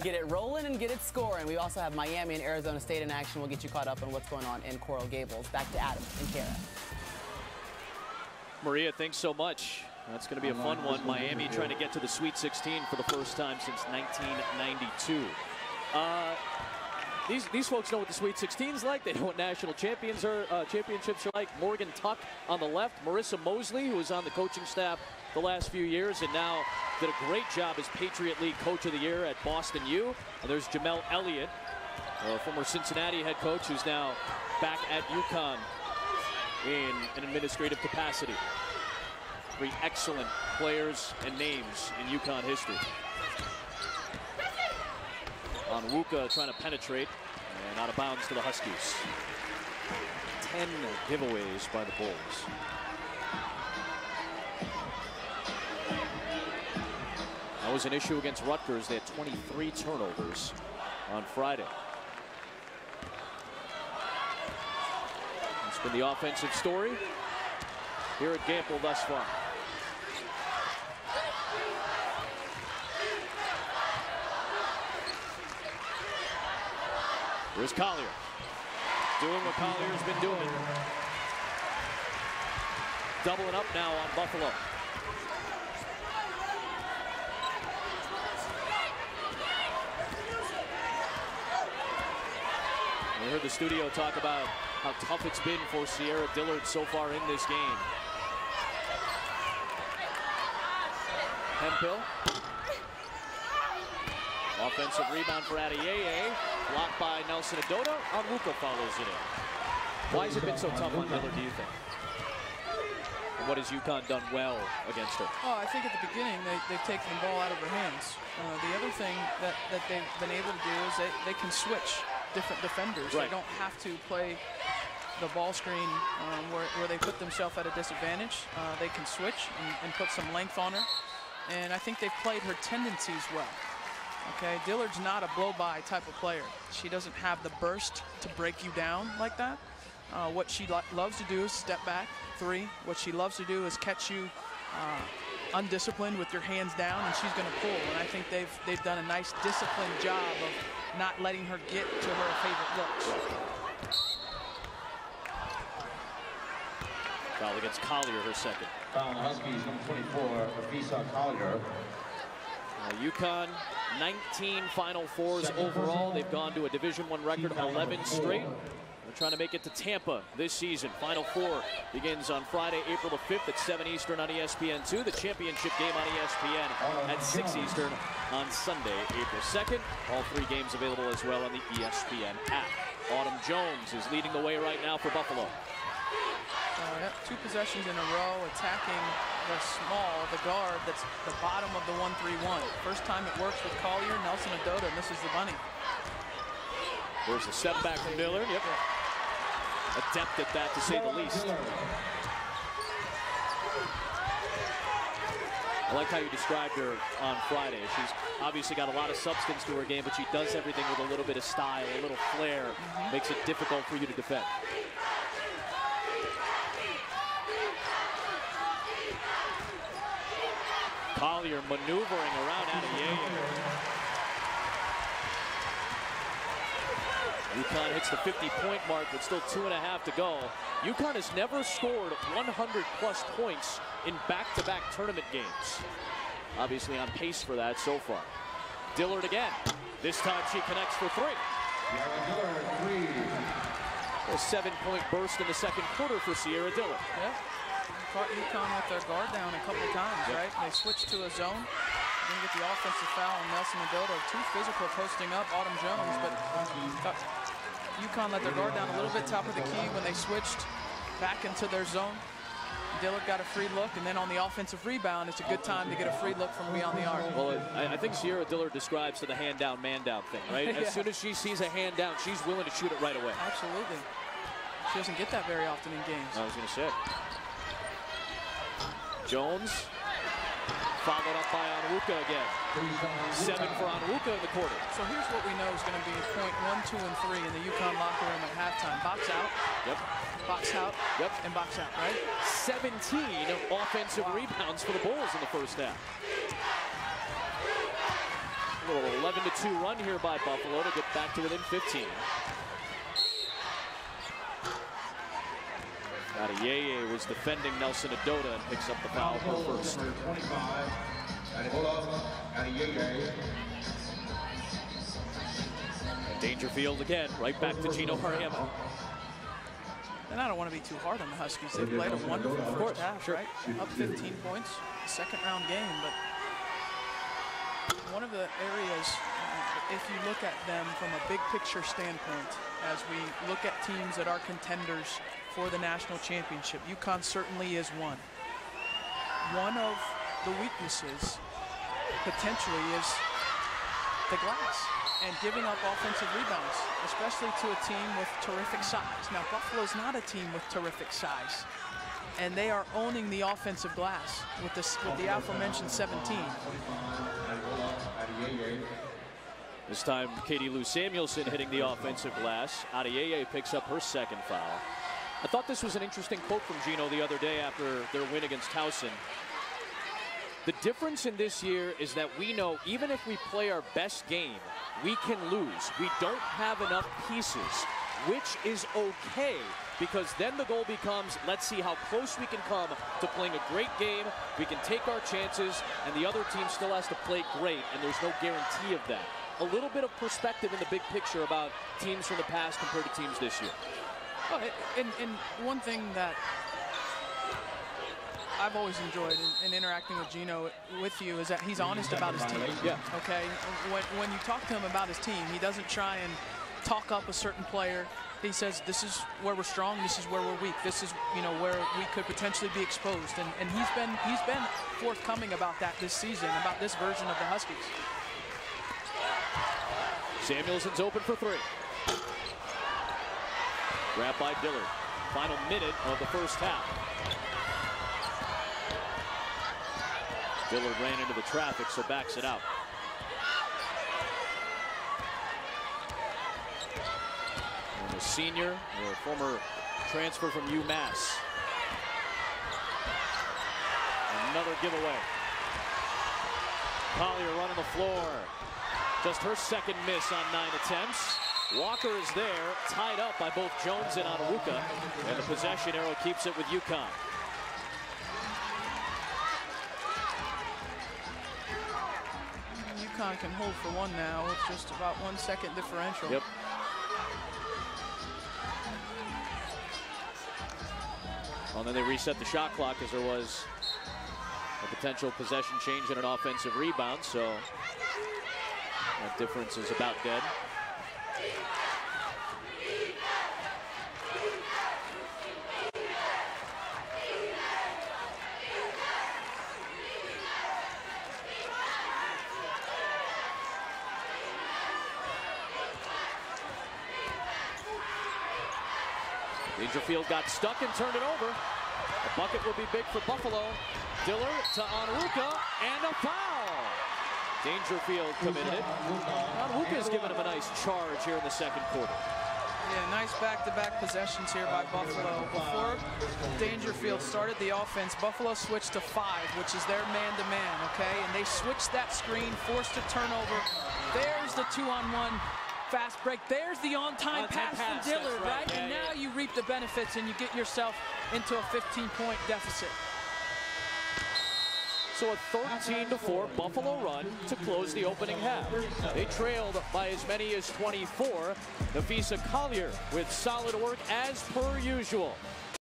get it rolling and get it scoring. We also have Miami and Arizona State in action. We'll get you caught up on what's going on in Coral Gables. Back to Adam and Kara. Maria, thanks so much. That's going to be a fun one. Miami trying to get to the Sweet 16 for the first time since 1992. These folks know what the Sweet 16 is like. They know what national championships are like. Morgan Tuck on the left. Marissa Mosley, who was on the coaching staff the last few years and now did a great job as Patriot League Coach of the Year at Boston U. And there's Jamel Elliott, former Cincinnati head coach, who's now back at UConn in an administrative capacity. 3 excellent players and names in UConn history. Onwuka trying to penetrate and out of bounds to the Huskies. 10 giveaways by the Bulls. That was an issue against Rutgers. They had 23 turnovers on Friday. It's been the offensive story here at Gamble thus far. Here's Collier, doing what Collier's been doing. Doubling up now on Buffalo. We heard the studio talk about how tough it's been for Sierra Dillard so far in this game. Hemphill. Offensive rebound for Adeyeye. Blocked by Nelson Adoda. Onwuka follows it in. Why has it been so tough on Dillard, do you think? And what has UConn done well against her? Oh, I think at the beginning they've taken the ball out of her hands. The other thing that they've been able to do is they can switch different defenders. Right. They don't have to play the ball screen where they put themselves at a disadvantage. They can switch and put some length on her. And I think they've played her tendencies well. Okay, Dillard's not a blow-by type of player. She doesn't have the burst to break you down like that. What she loves to do is step back, 3. What she loves to do is catch you undisciplined with your hands down, and she's going to pull. And I think they've done a nice disciplined job of not letting her get to her favorite looks. Foul against Collier, her second. Foul on the Huskies, number 24, Rafisa Collier. UConn, 19 Final Fours overall. They've gone to a Division I record 11 straight. They're trying to make it to Tampa this season. Final Four begins on Friday, April the 5th at 7 Eastern on ESPN2. The championship game on ESPN at 6 Eastern on Sunday, April 2nd. All 3 games available as well on the ESPN app. Autumn Jones is leading the way right now for Buffalo. 2 possessions in a row attacking the guard that's the bottom of the 1-3-1. First time it works with Collier, Nelson Adoda, and this is the bunny. There's a step back from Dillard. Yep. Adept at that, to say the least. I liked how you described her on Friday. She's obviously got a lot of substance to her game, but she does everything with a little bit of style, a little flair. Makes it difficult for you to defend. Collier maneuvering around Adeyeye. UConn hits the 50-point mark with still 2.5 to go. UConn has never scored 100-plus points in back-to-back tournament games. Obviously on pace for that so far. Dillard again. This time she connects for 3. A 7-point burst in the second quarter for Sierra Dillard. Yep. Caught UConn with their guard down a couple of times, right? They switched to a zone. Didn't get the offensive foul on Nelson Adoda. Too physical posting up Autumn Jones, but UConn let their guard down a little bit top of the key when they switched back into their zone. Dillard got a free look, and then on the offensive rebound, it's a good time to get a free look from beyond the arc. Well, I think Sierra Dillard describes to the hand down, man down thing, right? As soon as she sees a hand down, she's willing to shoot it right away. Absolutely. She doesn't get that very often in games. I was going to say. Jones, followed up by Onwuka again. 7 for Onwuka in the quarter. So here's what we know is going to be point 1, 2, and 3 in the UConn locker room at halftime. Box out. Yep. Box out. Yep. And box out, right? 17 offensive rebounds for the Bulls in the first half. A little 11-2 run here by Buffalo to get back to within 15. Adeyeye was defending Nelson Adota and picks up the foul for first. Number 25, Adeyeye. Dangerfield again, right back to Gino Mariano. And I don't want to be too hard on the Huskies. They played a wonderful first half, right? Up 15 points, second round game. But one of the areas, if you look at them from a big picture standpoint, as we look at teams that are contenders for the national championship, UConn certainly is one. One of the weaknesses potentially is the glass and giving up offensive rebounds, especially to a team with terrific size. Now, Buffalo's not a team with terrific size, and they are owning the offensive glass with the aforementioned 17. This time, Katie Lou Samuelson hitting the offensive glass. Adeyeye picks up her second foul. I thought this was an interesting quote from Gino the other day after their win against Towson. The difference in this year is that we know even if we play our best game, we can lose. We don't have enough pieces, which is okay, because then the goal becomes, let's see how close we can come to playing a great game. We can take our chances, and the other team still has to play great, and there's no guarantee of that. A little bit of perspective in the big picture about teams from the past compared to teams this year. Well, and one thing that I've always enjoyed in interacting with Gino with you is that he's honest about his team. Yeah. Okay. When you talk to him about his team, he doesn't try and talk up a certain player. He says, this is where we're strong, this is where we're weak, this is, you know, where we could potentially be exposed. And he's been forthcoming about that this season, about this version of the Huskies. Samuelson's open for three. Grabbed by Dillard. Final minute of the first half. Dillard ran into the traffic, so backs it out. And a senior, or a former transfer from UMass. Another giveaway. Collier running the floor. Just her second miss on 9 attempts. Walker is there, tied up by both Jones and Onwuka. And the possession arrow keeps it with UConn. UConn can hold for one now with just about 1 second differential. Yep. Well, then they reset the shot clock as there was a potential possession change and an offensive rebound, so that difference is about dead. Dangerfield got stuck and turned it over. A bucket will be big for Buffalo. Dillard to Onwuka, and a foul. Dangerfield committed it. Onwuka's given him a nice charge here in the second quarter. Yeah, nice back-to-back possessions here by Buffalo. Before Dangerfield started the offense, Buffalo switched to 5, which is their man-to-man, okay? And they switched that screen, forced a turnover. There's the 2-on-1 fast break. There's the on-time pass from Dillard, right? Yeah, and now you reap the benefits and you get yourself into a 15-point deficit. So a 13-4 Buffalo run to close the opening half. They trailed by as many as 24. Nafisa Collier with solid work as per usual.